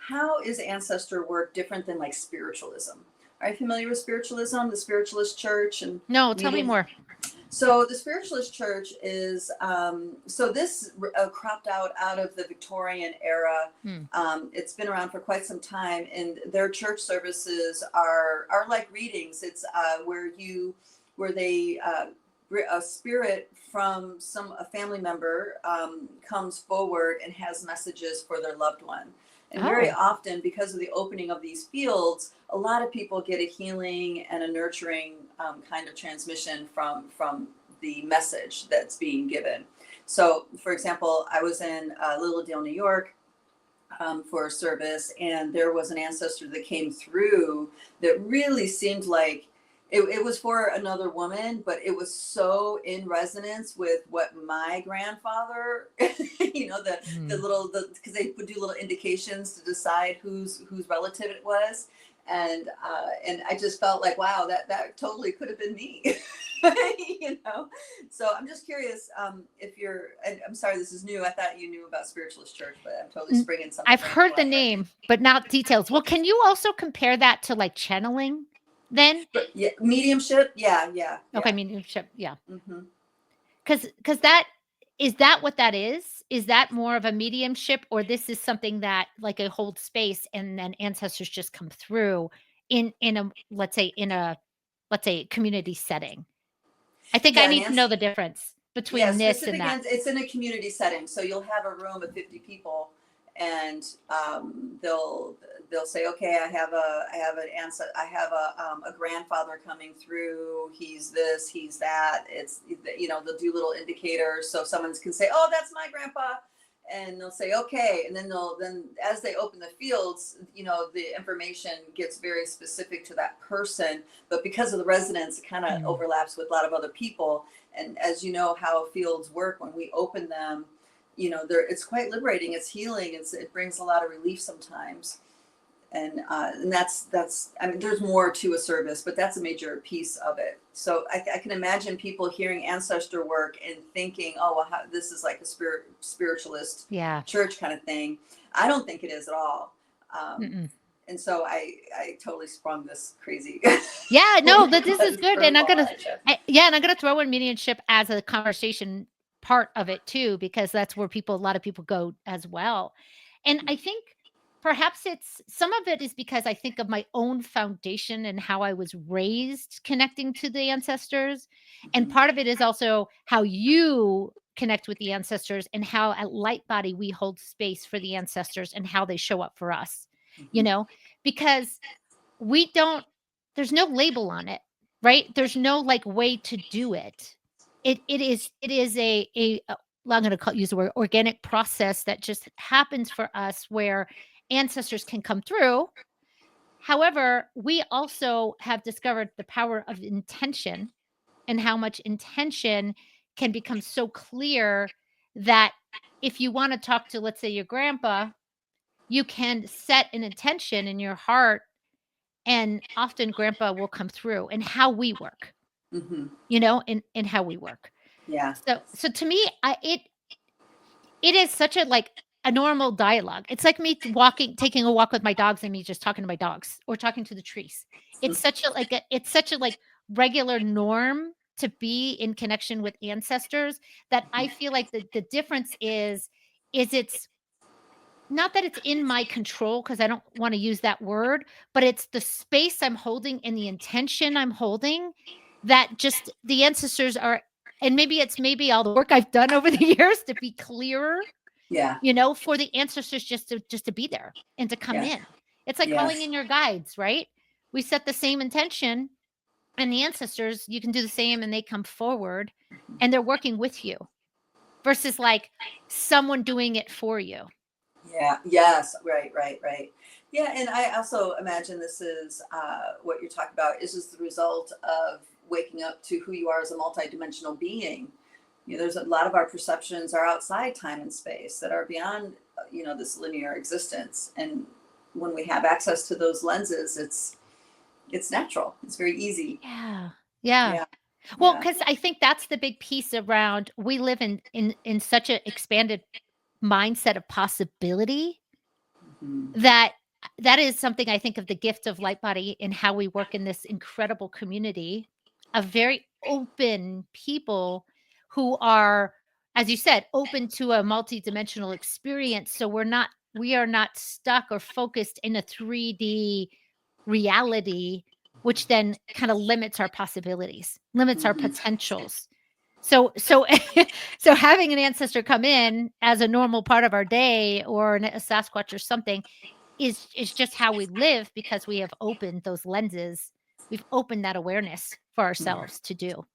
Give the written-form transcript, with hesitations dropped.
how is ancestor work different than like spiritualism? Are you familiar with spiritualism, the spiritualist church and No, tell me medium? more. So the spiritualist church is so this cropped out of the Victorian era. It's been around for quite some time, and their church services are like readings. It's where they a spirit from a family member comes forward and has messages for their loved one. And very often, because of the opening of these fields, a lot of people get a healing and a nurturing kind of transmission from the message that's being given. So, for example, I was in Little Deal, New York, for a service, and there was an ancestor that came through that really seemed like it was for another woman, but it was so in resonance with what my grandfather, because they would do little indications to decide whose relative it was. And I just felt like, wow, that totally could have been me. So I'm just curious if and I'm sorry, this is new. I thought you knew about Spiritualist Church, but I'm totally springing something. I've heard the name, but not details. Well, can you also compare that to like channeling then? But yeah, mediumship. Yeah. Okay, mediumship. Yeah. Mm-hmm. Because is that what that is? Is that more of a mediumship, or this is something that like a hold space and then ancestors just come through in a let's say community setting? I think I need to know the difference between this and that. It's in a community setting, so you'll have a room of 50 people, and they'll say, okay, I have a grandfather coming through. He's this, he's that. It's they'll do little indicators, so someone can say, oh, that's my grandpa, and they'll say, okay, and then as they open the fields, the information gets very specific to that person, but because of the resonance, it kind of overlaps with a lot of other people. And as you know how fields work, when we open them, it's quite liberating. It's healing. It brings a lot of relief sometimes. And that's I mean, there's more to a service, but that's a major piece of it. So I can imagine people hearing ancestor work and thinking, oh, well, this is like a spiritualist church kind of thing. I don't think it is at all. And so I totally sprung this crazy. Yeah, no, but this is good. And I'm gonna throw in mediumship as a conversation part of it too, because that's where a lot of people go as well. And I think perhaps some of it is because I think of my own foundation and how I was raised connecting to the ancestors. And part of it is also how you connect with the ancestors and how at Lightbody we hold space for the ancestors and how they show up for us, because there's no label on it, right? There's no like way to do it. It is I'm going to use the word organic process that just happens for us where ancestors can come through. However, we also have discovered the power of intention and how much intention can become so clear that if you want to talk to, let's say, your grandpa, you can set an intention in your heart, and often grandpa will come through, and how we work, in how we work. Yeah. So to me, it is such a normal dialogue. It's like me taking a walk with my dogs and me just talking to my dogs or talking to the trees. It's such a regular norm to be in connection with ancestors that I feel like the difference is it's not that it's in my control, because I don't want to use that word, but it's the space I'm holding and the intention I'm holding that just the ancestors are, and maybe all the work I've done over the years to be clearer. Yeah. For the ancestors just to be there and to come in. It's like calling in your guides, right? We set the same intention, and the ancestors, you can do the same, and they come forward and they're working with you versus like someone doing it for you. Yeah. Yes. Right. Yeah. And I also imagine this is what you're talking about is just the result of waking up to who you are as a multidimensional being. There's a lot of our perceptions are outside time and space that are beyond, this linear existence. And when we have access to those lenses, it's natural. It's very easy. Yeah. Well, because I think that's the big piece around, we live in such an expanded mindset of possibility that is something I think of the gift of Lightbody and how we work in this incredible community of very open people who are, as you said, open to a multidimensional experience. So we are not stuck or focused in a 3D reality, which then kind of limits our possibilities, limits our potentials. So so having an ancestor come in as a normal part of our day or a Sasquatch or something is just how we live because we have opened those lenses. We've opened that awareness for ourselves to do.